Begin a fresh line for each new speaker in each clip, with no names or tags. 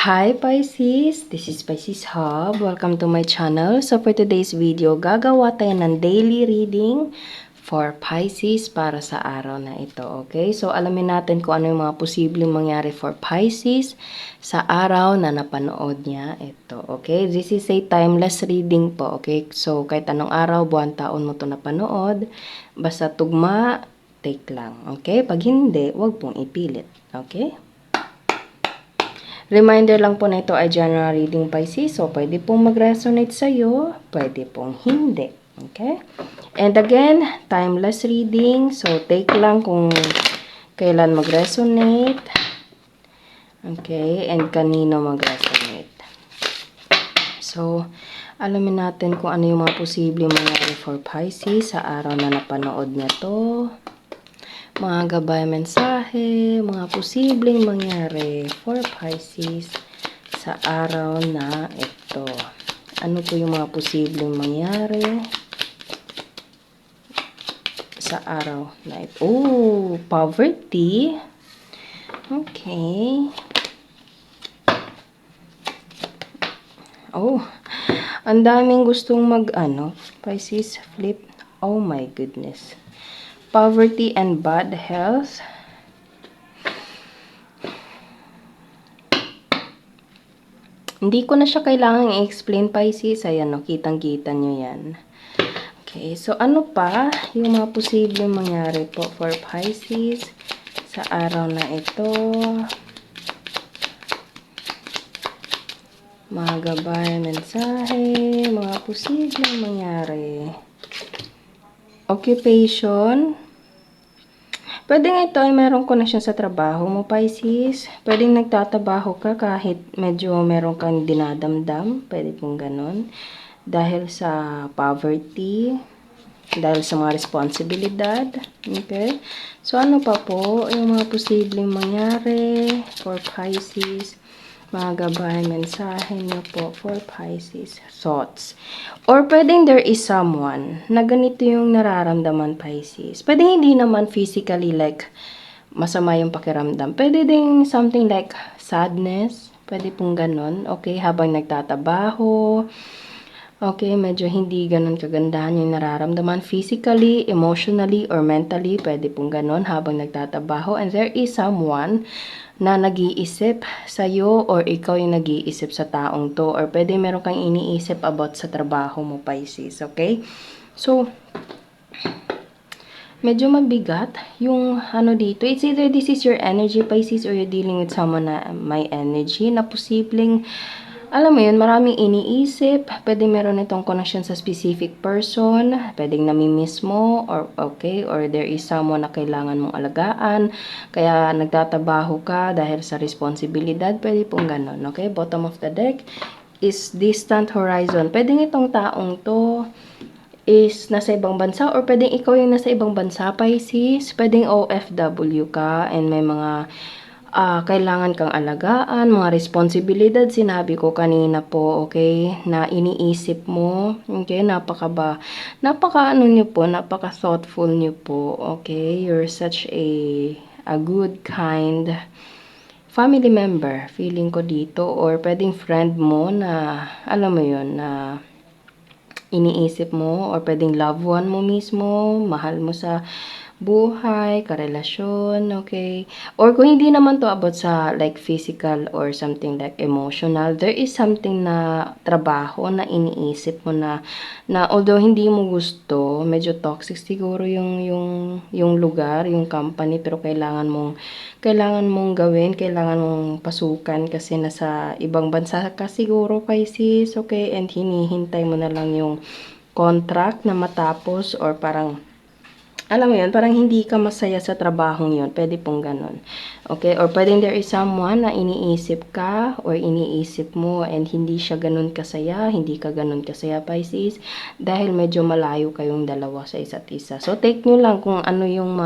Hi Pisces! This is Pisces Hub. Welcome to my channel. So for today's video, gagawa tayo ng daily reading for Pisces para sa araw na ito. Okay? So alamin natin kung ano yung mga posibleng mangyari for Pisces sa araw na napanood niya ito. Okay? This is a timeless reading po. Okay? So kahit anong araw, buwan, taon mo ito napanood, basta tugma, take lang. Okay? Pag hindi, wag pong ipilit. Okay? Reminder lang po na ito ay general reading Pisces. So, pwede pong mag-resonate sa'yo, pwede pong hindi. Okay? And again, timeless reading. So, take lang kung kailan mag-resonate. Okay? And kanino mag-resonate. So, alamin natin kung ano yung mga posibleng mangyari for Pisces sa araw na napanood niya to. Mga gabay mensahe, mga posibleng mangyari for Pisces sa araw na ito. Ano po yung mga posibleng mangyari sa araw na ito? Oh, poverty. Okay. Oh, ang daming gustong Pisces flip. Oh my goodness. Poverty and bad health. Hindi ko na siya kailangang i-explain, Pisces. Ayan, no, kitang-kita nyo yan. Okay, so ano pa yung mga posibleng mangyari po for Pisces sa araw na ito? Mga gabay, mensahe, mga posibleng mangyari. Occupation. Pwedeng ito ay merong connection sa trabaho mo, Pisces. Pwedeng nagtatrabaho ka kahit medyo meron kang dinadamdam. Pwede pong ganun. Dahil sa poverty. Dahil sa mga responsibilidad. Okay? So, ano pa po yung mga posibleng mangyari for Pisces? Mga gabay, mensahe niyo po for Pisces. Thoughts. Or pwedeng there is someone na ganito yung nararamdaman, Pisces. Pwedeng hindi naman physically like masama yung pakiramdam. Pwede ding something like sadness. Pwede pong ganun. Okay, habang nagtatabaho. Okay, medyo hindi ganun kagandahan yung nararamdaman physically, emotionally, or mentally. Pwede pong ganun habang nagtatabaho. And there is someone na nag-iisip sa'yo or ikaw yung nag-iisip sa taong to. Or pwede meron kang iniisip about sa trabaho mo, Pisces. Okay? So, medyo mabigat yung ano dito. It's either this is your energy, Pisces, or you're dealing with someone na may energy na posibleng alam mo yun, maraming iniisip. Pwede meron itong connection sa specific person. Pwedeng namimiss mo. Or okay. Or there is someone na kailangan mong alagaan. Kaya nagtatabaho ka dahil sa responsibilidad. Pwede pong ganun. Okay. Bottom of the deck is distant horizon. Pwedeng itong taong to is nasa ibang bansa. Or pwedeng ikaw yung nasa ibang bansa, Pisces. Pwedeng OFW ka. And may mga kailangan kang alagaan, mga responsibilidad, sinabi ko kanina po, okay, na iniisip mo, okay, napaka nyo po, napaka thoughtful nyo po, okay, you're such a good, kind family member, feeling ko dito, or pwedeng friend mo na, alam mo yun, na iniisip mo, or pwedeng loved one mo mismo, mahal mo sa buhay, karelasyon, okay? Or kung hindi naman to about sa like physical or something like emotional, there is something na trabaho na iniisip mo na although hindi mo gusto, medyo toxic siguro yung lugar, yung company, pero kailangan mong gawin, kailangan mong pasukan kasi nasa ibang bansa ka siguro, Pisces, okay? And hinihintay mo na lang yung contract na matapos or parang alam mo yun, parang hindi ka masaya sa trabahong yun. Pwede pong ganun. Okay? Or pwedeng there is someone na iniisip ka or iniisip mo and hindi siya ganun kasaya, hindi ka ganun kasaya, Pisces, dahil medyo malayo kayong dalawa sa isa't isa. So, take nyo lang kung ano yung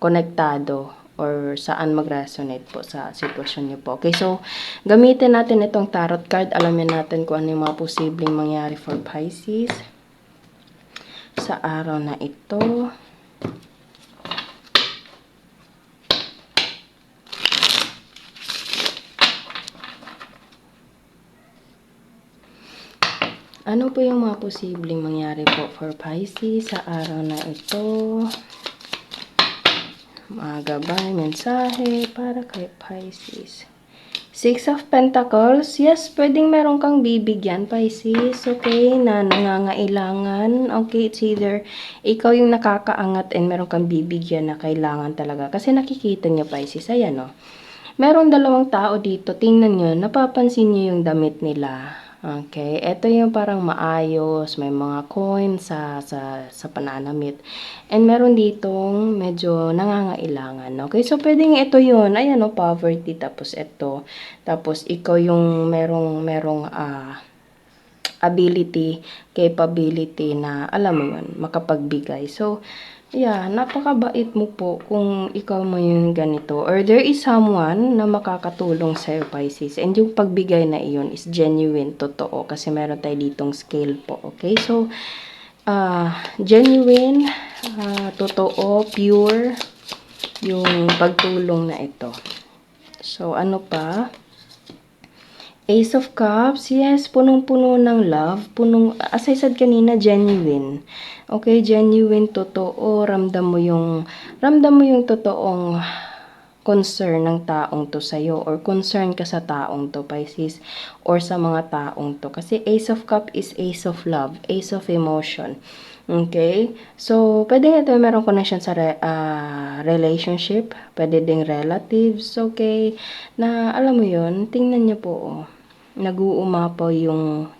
konektado or saan mag-resonate po sa sitwasyon nyo po. Okay, so, gamitin natin itong tarot card. Alamin natin kung ano yung mga posibleng mangyari for Pisces sa araw na ito. Ano po yung mga posibleng mangyari po for Pisces sa araw na ito? Mga gabay, mensahe para kay Pisces. Six of Pentacles. Yes, pwedeng meron kang bibigyan, Pisces. Okay, na nangangailangan. Okay, it's either ikaw yung nakakaangat and meron kang bibigyan na kailangan talaga. Kasi nakikita niyo, Pisces. Ayan, no? Merong dalawang tao dito. Tingnan nyo, napapansin nyo yung damit nila. Okay, ito yung parang maayos, may mga coins sa pananamit. And meron ditong medyo nangangailangan. Okay, so pwedeng ito yun. Ayan o, poverty, tapos ito. Tapos ikaw yung merong ability, capability na, alam mo yun, makapagbigay. So, yeah, napakabait mo po kung ikaw mo yung ganito. Or there is someone na makakatulong sa'yo, Pisces. And yung pagbigay na iyon is genuine, totoo. Kasi meron tayo ditong scale po, okay? So, genuine, totoo, pure, yung pagtulong na ito. So, ano pa? Ace of Cups, yes, punong-puno ng love, as I said kanina, genuine. Okay, genuine, totoo, ramdam mo yung totoong concern ng taong to sa'yo, or concern ka sa taong to, Pisces, or sa mga taong to. Kasi Ace of Cup is Ace of Love, Ace of Emotion. Okay? So, pwede ito meron connection sa relationship, pwede ding relatives, okay? Na, alam mo yun, tingnan niyo po, oh, nag-uumapaw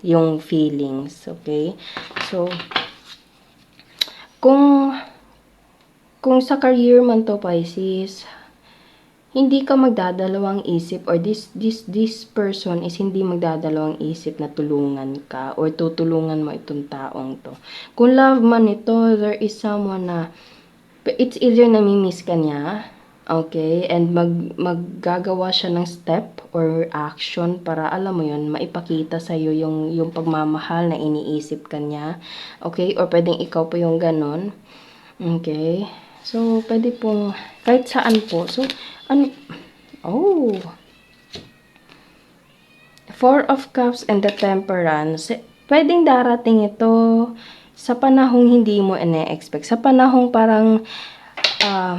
yung feelings, okay? So, kung sa career man to, Pisces, hindi ka magdadalawang isip, or this person is hindi magdadalawang isip na tulungan ka or tutulungan mo itong taong to. Kung love man ito, there is someone na it's either namimiss ka niya, okay, and maggagawa siya ng step or action para, alam mo yun, maipakita sa'yo yung pagmamahal na iniisip ka niya, okay, or pwedeng ikaw po yung ganon, okay. So, pwede pong kahit saan po. So, ano, oh, Four of Cups and the Temperance, pwedeng darating ito sa panahong hindi mo ine-expect. Sa panahong parang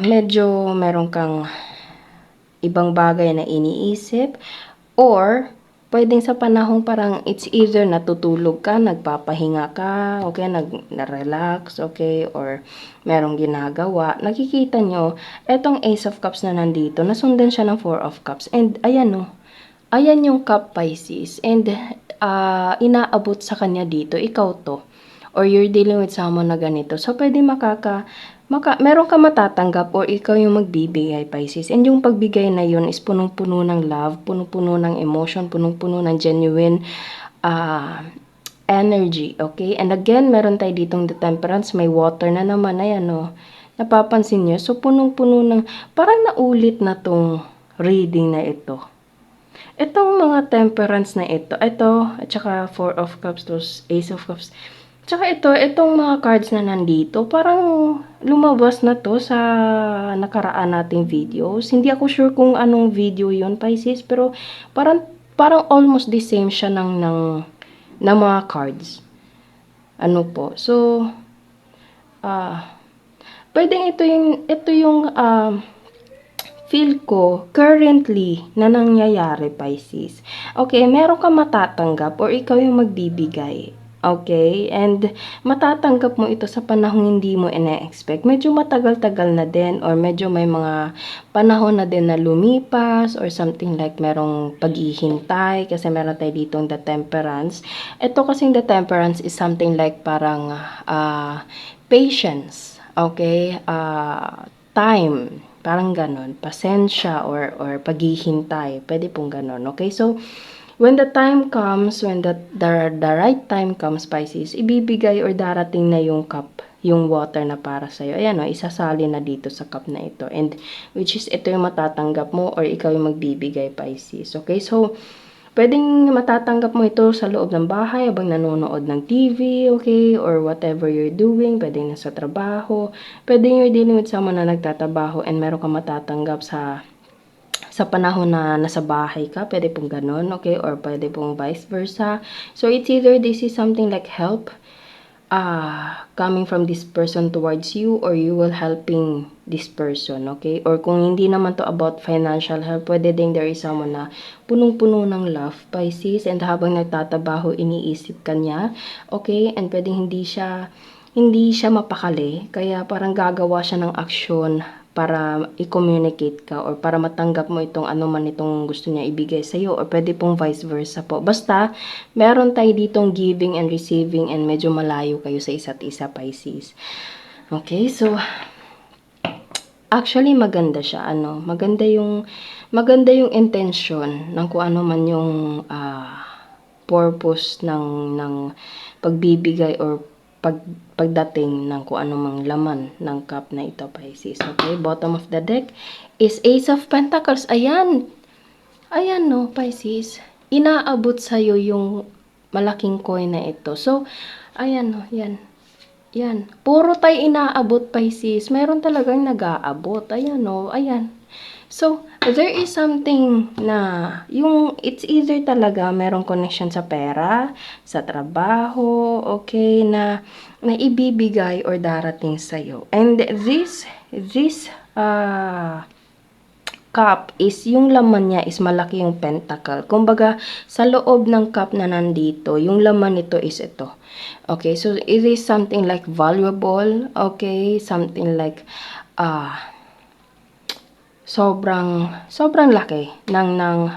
medyo meron kang ibang bagay na iniisip, or pwedeng sa panahong parang it's either natutulog ka, nagpapahinga ka, okay, na-relax, okay, or merong ginagawa. Nakikita nyo, etong Ace of Cups na nandito, nasundan siya ng Four of Cups. And ayan no, ayan yung Cup, Pisces. And inaabot sa kanya dito, ikaw to. Or you're dealing with someone na ganito. So, pwede meron ka matatanggap or ikaw yung magbibigay, Pisces. And yung pagbigay na yun is punong-puno ng love, punong-puno ng emotion, punong-puno ng genuine energy, okay? And again, meron tayo ditong the Temperance, may water na naman, ayan o. Napapansin nyo? So, punong-puno ng, parang naulit na tong reading na ito. Itong mga Temperance na ito, at saka Four of Cups, tos Ace of Cups, tsaka itong mga cards na nandito, parang lumabas na to sa nakaraan nating videos. Hindi ako sure kung anong video yon, Pisces, pero parang almost the same siya ng mga cards. Ano po? So, pwedeng ito yung feel ko currently na nangyayari, Pisces. Okay, meron ka matatanggap or ikaw yung magbibigay. Okay? And matatanggap mo ito sa panahong hindi mo ina-expect. Medyo matagal-tagal na din, or medyo may mga panahon na din na lumipas, or something like merong paghihintay kasi meron tayo ditong the Temperance. Ito kasing the Temperance is something like parang patience. Okay? Time. Parang ganon. Pasensya or paghihintay. Pwede pong ganon. Okay? So, when the time comes, when the right time comes, Pisces, ibibigay or darating na yung cup, yung water na para sa'yo. Ayan o, isasali na dito sa cup na ito. And which is, ito yung matatanggap mo or ikaw yung magbibigay, Pisces. Okay, so, pwedeng matatanggap mo ito sa loob ng bahay habang nanonood ng TV, okay, or whatever you're doing. Pwedeng nasa trabaho. Pwedeng you're dealing with someone na nagtatrabaho and meron ka matatanggap sa sa panahon na nasa bahay ka, pwede pong ganun, okay? Or pwede pong vice versa. So, it's either this is something like help coming from this person towards you, or you will helping this person, okay? Or kung hindi naman to about financial help, pwede din there is someone na punong-puno ng love, Pisces, and habang nagtatabaho, iniisip ka niya, okay? And pwedeng hindi siya mapakali, kaya parang gagawa siya ng aksyon para i-communicate ka or para matanggap mo itong ano man itong gusto niya ibigay sa'yo, or pwede pong vice versa po. Basta, meron tayo ditong giving and receiving, and medyo malayo kayo sa isa't isa, Pisces. Okay, so, actually maganda siya, maganda yung intention ng kung ano man yung purpose ng pagbibigay or pagdating ng kung anumang laman ng cup na ito, Pisces. Okay, bottom of the deck is Ace of Pentacles. Ayan, no, Pisces. Inaabot sa'yo yung malaking coin na ito. So, ayan, no, yan. Puro tayo inaabot, Pisces. Meron talagang nag-aabot. Ayan, no, ayan. So, there is something na, it's either talaga merong connection sa pera, sa trabaho, okay, na ibibigay or darating sa'yo. And this cup is, yung laman niya is malaki yung pentacle. Kumbaga, sa loob ng cup na nandito, yung laman nito is ito. Okay, so it is something like valuable, okay, something like, sobrang laki ng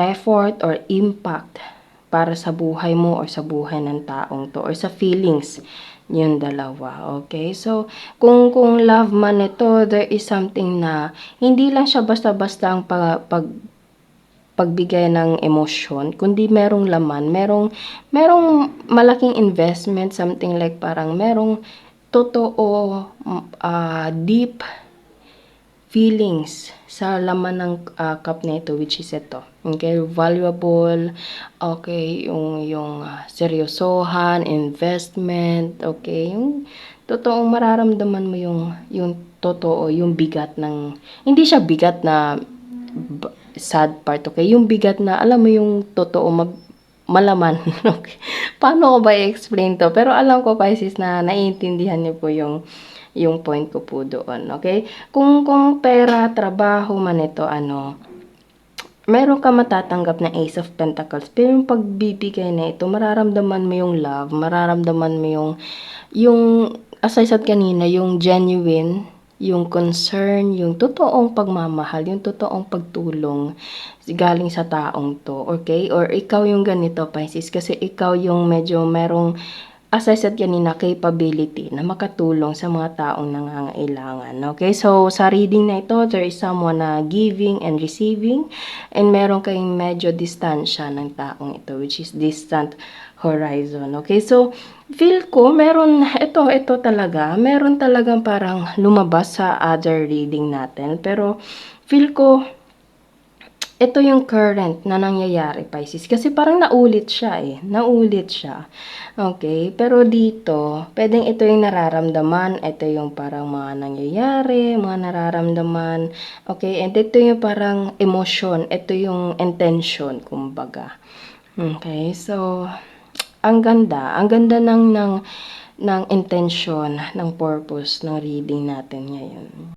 effort or impact para sa buhay mo or sa buhay ng taong to or sa feelings yung dalawa. Okay, so kung love man ito, there is something na hindi lang siya basta-basta ang pagbigay ng emosyon, kundi merong laman, merong malaking investment, something like parang merong totoo, deep feelings sa laman ng cup na ito, which is ito. Okay, valuable, okay, yung seryosohan, investment, okay, yung totoong mararamdaman mo yung totoo, yung bigat ng, hindi siya bigat na sad part, okay, yung bigat na, alam mo yung totoo, malaman. Okay, paano ko ba i-explain to? Pero alam ko, Pisces, na naiintindihan niyo po yung point ko po doon, okay? Kung pera, trabaho man ito, meron ka matatanggap na Ace of Pentacles, pero yung pagbibigay na ito, mararamdaman mo yung love, mararamdaman mo yung as I said kanina, yung genuine, yung concern, yung totoong pagmamahal, yung totoong pagtulong galing sa taong to, okay? Or ikaw yung ganito, Pisces, kasi ikaw yung medyo merong, as I said kanina, capability na makatulong sa mga taong nangangailangan. Okay? So, sa reading na ito, there is someone na giving and receiving, and meron kayong medyo distansya ng taong ito, which is distant horizon. Okay? So, feel ko, ito talaga, meron talagang parang lumabas sa other reading natin, pero feel ko, ito yung current na nangyayari, Pisces. Kasi parang naulit siya. Okay, pero dito, pwedeng ito yung nararamdaman, ito yung parang mga nangyayari, mga nararamdaman. Okay, and ito yung parang emotion, ito yung intention, kumbaga. Okay, so, ang ganda ng intention, ng purpose ng reading natin ngayon.